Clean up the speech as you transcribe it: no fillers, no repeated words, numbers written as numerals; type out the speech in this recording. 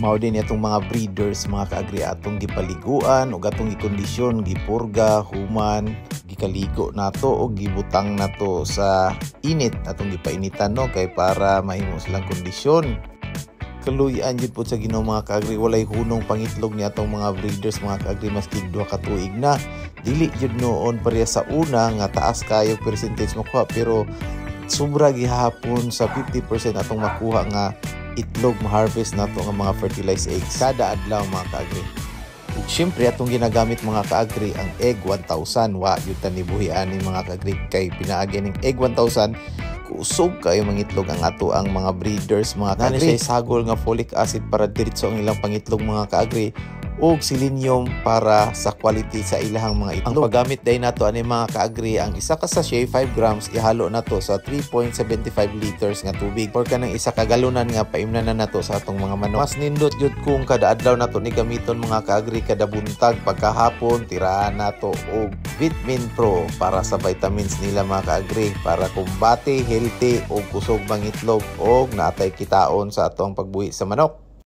Mao din itong mga breeders mga kaagri atong gipaliguan ug atong gikondisyon, gipurga, human, gikaligo nato o gibutang nato sa init atong gipainitan no kay para mahimo silang kondisyon. Kaluyan jud po sa Ginoo mga kaagri, walay hunong pangitlog ni atong mga breeders mga kaagri maski 2 ka tuig na. Dili jud noon pareha sa una nga taas kayo percentage makuha pero sobra gihapon sa 50% atong makuha nga itlog ma-harvest nato nga mga fertilized eggs kada adlaw mga kaagri. Ug syempre atong ginagamit mga kaagri ang egg 1000 wa gyud tani buhian ni mga kaagri kay pinaagi ning egg 1000 kusog kayo mangitlog ang ato ang mga breeders mga kaagri. Nani sagol nga folic acid para diretso ang ilang pangitlog mga kaagri ug selenium para sa quality sa ilahang mga itlog. Ang paggamit day nato ani mga kaagri ang isa ka sachet 5 grams ihalo nato sa 3.75 liters nga tubig or kanang isa ka galunan nga paimnan na nato sa atong mga manok. Mas nindot jud kung kada adlaw nato ni gamiton mga kaagri kada buntag pagkahapon tirahan nato og Vitamin Pro para sa vitamins nila mga kaagri para kumbate, healthy og kusog mangitlog og naatay kitaon sa atong pagbuhi sa manok.